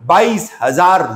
22,000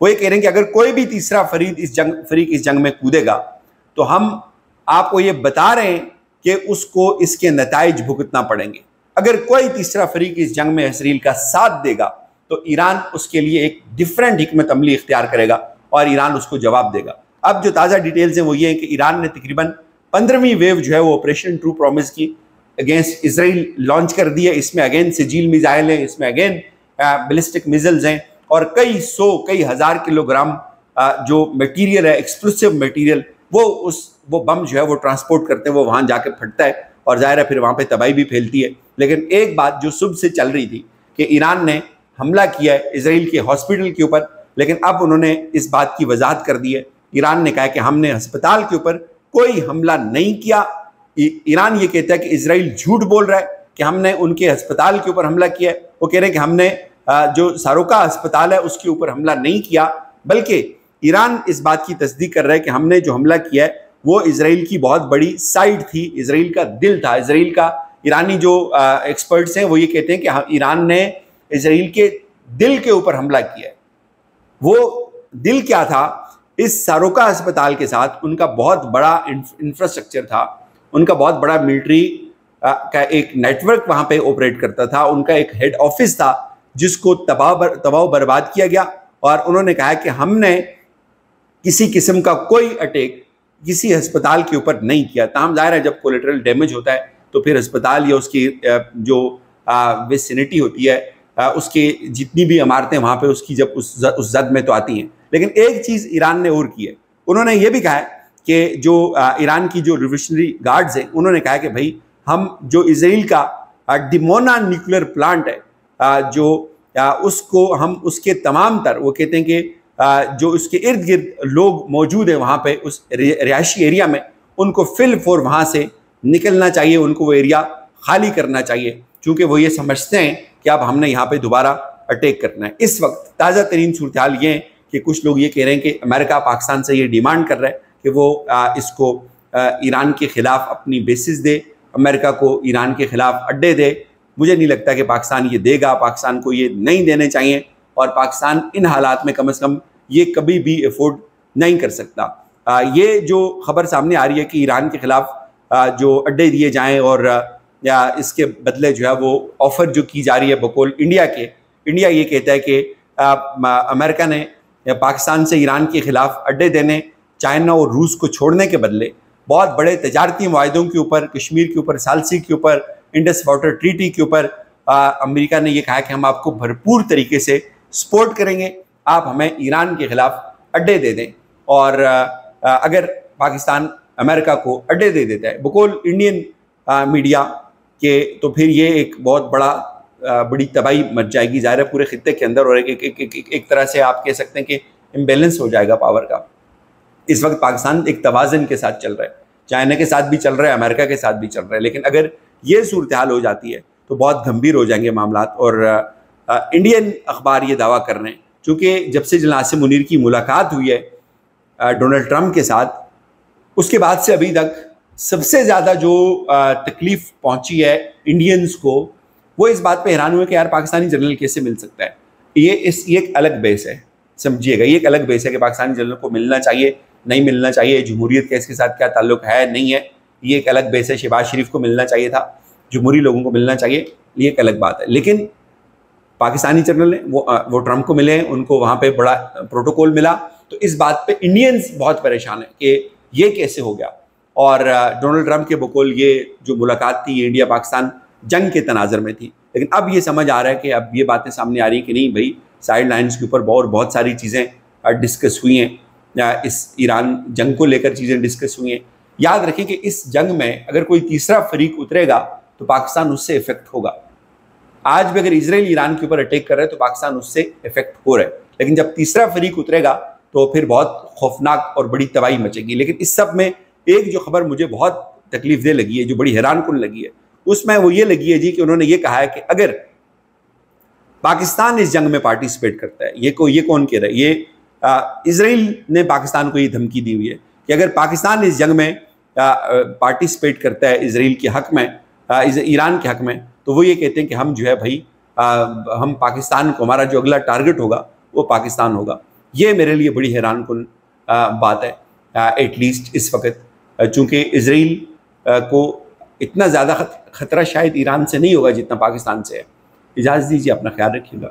وہ یہ کہہ رہے ہیں کہ اگر کوئی بھی تیسرا فریق اس جنگ میں کودے گا تو ہم آپ کو یہ بتا رہے ہیں کہ اس کو اس کے نتائج بھگتنا پڑیں گے. اگر کوئی تیسرا فریق اس جنگ میں اسرائیل کا ساتھ دے گا تو ایران اس کے لیے ایک ڈیفرنٹ حکمت عملی اختیار کرے گا اور ایران اس کو جواب دے گا. اب جو تازہ ڈیٹیلز ہیں وہ یہ ہیں کہ ایران نے تقریباً 15ویں ویو جو ہے وہ آپریشن ٹرو پرومس کی اگینسٹ اسرائیل لانچ کر دی ہے. اس میں اگین سجیل میزائل ہیں, اس میں اگین بیلسٹک میزلز ہیں اور کئی ہزار کلو گرام جو میٹیریل ہے, ایکسپلوسیو میٹیریل, وہ بم جو ہے وہ ٹرانسپورٹ کرتے ہیں, وہ وہاں جا کے پھٹتا ہے اور ظاہر ہے پھر وہاں پہ تباہی بھی پھیلتی ہے. لیکن ایک بات جو صبح سے چل رہی تھی کہ ایران نے حملہ کیا ہے اسرائیل کے ہاسپٹل کے اوپر, لیکن اب انہوں نے اس بات کی وضاحت کر دی ہے. ایران نے کہا کہ ہم نے ہسپتال کے اوپر کوئی حملہ نہیں کیا. ایران یہ کہتا ہے کہ اسرائیل جھوٹ بول رہا ہے کہ ہم نے ان کے ہسپتال کے اوپر حملہ کیا ہے. وہ کہہ رہے ہیں کہ ہم نے جو ساروکا ہسپتال ہے اس کے اوپر حملہ نہیں کیا, بلکہ ایران اس بات کی تصدیق کر رہا ہے کہ ہم نے جو حملہ کیا ہے وہ اسرائیل کی بہت بڑی سائٹ تھی, اسرائیل کا دل تھا. اسرائیل کا ایرانی جو ایکسپرٹس ہیں وہ یہ کہتے ہیں کہ ایران نے اسرائیل کے دل کے اوپر حملہ کیا ہے. وہ دل کیا تھا؟ اس ساروکا ہسپتال کے ساتھ ان کا بہت بڑا انفراسٹرکچر تھا, ان کا بہت بڑا ملٹری کا ایک نیٹ ورک وہاں پہ آپریٹ کرتا تھا, ان کا ایک ہیڈ آفس تھا جس کو تباہ و برباد کیا گیا. اور انہوں نے کہا کہ ہم نے کسی قسم کا کوئی اٹیک کسی ہسپتال کے اوپر نہیں کیا. تاہم ظاہر ہے جب کولیٹرل ڈیمیج ہوتا ہے تو پھر ہسپتال یا اس کی جو ویسینٹی ہوتی ہے, اس کے جتنی بھی عمارتیں وہاں پہ اس کی جب اس زد میں تو آتی ہیں. لیکن ایک چیز ایران نے اور کی ہے, انہوں نے یہ بھی کہا ہے کہ جو ایران کی جو ریولیوشنری گارڈز ہیں انہوں نے کہا کہ بھائی ہم جو اسرائیل کا ڈیمونا نیوکلیر پلانٹ ہے جو اس کو ہم اس کے تمام تر, وہ کہتے ہیں کہ جو اس کے ارد گرد لوگ موجود ہیں وہاں پہ اس رہائشی ایریا میں, ان کو فی الفور وہاں سے نکلنا چاہیے, ان کو وہ ایریا خالی کرنا چاہیے, چونکہ وہ یہ سمجھتے ہیں کہ اب ہم نے یہاں پہ دوبارہ اٹیک کرنا ہے. اس وقت تازہ ترین صورتحال یہ ہے کہ کچھ لوگ یہ کہہ رہے ہیں کہ امریکہ پاکستان سے یہ ڈیمانڈ کر رہا ہے کہ وہ اس کو ایران کے خلاف اپنی بیسز دے, امریکہ کو ایران کے خلاف اڈے دے. مجھے نہیں لگتا کہ پاکستان یہ دے گا, پاکستان کو یہ نہیں دینے چاہیے, اور پاکستان ان حالات میں کم از کم یہ کبھی بھی افورڈ نہیں کر سکتا. یہ جو خبر سامنے آ رہی ہے کہ ایران کے خلاف جو اڈے دیے جائیں اور یا اس کے بدلے جو ہے وہ آفر جو کی جا رہی ہے بقول انڈیا کے, انڈیا یہ کہتا ہے کہ امریکہ نے پاکستان سے ایران کے خلاف اڈے دینے, چائنا اور روس کو چھوڑنے کے بدلے بہت بڑے تجارتی معاہدوں کے اوپر, کشمیر کے اوپر, سالسی کے اوپر, انڈس واٹر ٹریٹی کے اوپر امریکہ نے یہ کہا کہ ہم آپ کو بھرپور طریقے سے سپورٹ کریں گے, آپ ہمیں ایران کے خلاف اڈے دے دیں. اور اگر پاکستان امریکہ کو اڈے دے دیتا ہے بقول انڈین میڈیا کے, تو پھر یہ ایک بہت بڑی تباہی مچ جائے گی ظاہر ہے پورے خطے کے اندر, اور ایک طرح سے آپ کہہ سکتے ہیں کہ امبیلنس ہو جائے گا پاور کا. اس وقت پاکستان ایک توازن کے ساتھ چل رہا ہے, چائنا کے ساتھ بھی چل رہا ہے, امریکہ کے ساتھ بھی چل رہا ہے, لیکن اگر یہ صورتحال ہو جاتی ہے تو بہت گھمبیر ہو جائیں گے معاملات. اور انڈین اخبار یہ دعویٰ کر رہے ہیں چونکہ جب سے جنرل عاصم منیر کی ملاقات ہوئی ہے ڈونلڈ ٹرمپ کے ساتھ, اس کے بعد سے ابھی تک سب سے زیادہ جو تکلیف پہنچی ہے انڈینز کو, وہ اس بات پہ حیران ہوئے کہ یار پاکستانی جنرل کیسے مل سکتا ہے. یہ ایک الگ بیس ہے, سمجھیے گا, یہ ایک الگ بیس ہے کہ پاکستانی جنرل کو ملنا چاہیے نہیں ملنا چاہیے, جمہوریت کا اس کے ساتھ کیا تعلق ہے نہیں ہے, یہ ایک الگ بیس ہے. شہباز شریف کو ملنا چاہیے تھا, جمہوری لوگوں کو ملنا چاہیے, یہ ایک الگ بات ہے. لیکن پاکستانی جنرل نے وہ ٹرمپ کو ملے, ان کو وہاں پہ بڑا پروٹوکول ملا, تو اس بات پہ انڈینز بہت پریشان ہیں کہ یہ کیسے ہو گیا. اور ڈونلڈ ٹرمپ کے بقول یہ جو ملاقات تھی یہ انڈیا پاکستان جنگ کے تناظر میں تھی, لیکن اب یہ سمجھ آ رہا ہے کہ اب یہ باتیں سامنے آ رہی ہیں کہ نہیں بھائی سائیڈ لائنز کے اوپر بہت ساری چیزیں ڈسکس ہوئی ہیں, اس ایران جنگ کو لے کر چیزیں ڈسکس ہوئی ہیں. یاد رکھیں کہ اس جنگ میں اگر کوئی تیسرا فریق اترے گا تو پاکستان اس سے افیکٹ ہوگا. آج بھی اگر اسرائیل ایران کے اوپر اٹیک کر رہا ہے تو پاکستان اس سے افیکٹ ہو رہا ہے, لیکن جب تیسرا فریق اترے گا تو پھر بہت خوفناک اور بڑی تباہی مچے گی. لیکن اس سب میں ایک جو خبر مجھے بہت تکلیف دہ لگی ہے, جو بڑی حیران کن لگی ہے, اس میں وہ یہ لگی ہے جی کہ انہوں نے یہ کہا ہے کہ اگر پاکستان اس جنگ میں پارٹیسپیٹ کرتا ہے, یہ کون کہہ رہا ہے, یہ اسرائیل نے پاکستان کو یہ دھمکی دی ہوئی ہے کہ اگر پاکستان اس جنگ میں پارٹیسپیٹ کرتا ہے اسرائیل کے حق میں, ایران کے حق میں, تو وہ یہ کہتے ہیں کہ ہم جو ہے بھائی ہم پاکستان کو, ہمارا جو اگلا ٹارگٹ ہوگا وہ پاکستان ہوگا. یہ میرے لیے بڑی حیران کن بات ہے ایٹ لیسٹ اس وقت، چونکہ اسرائیل کو اتنا زیادہ خطرہ شاید ایران سے نہیں ہوگا جتنا پاکستان سے ہے۔ اجازت دیجیے، اپنا خیال رکھیے گا۔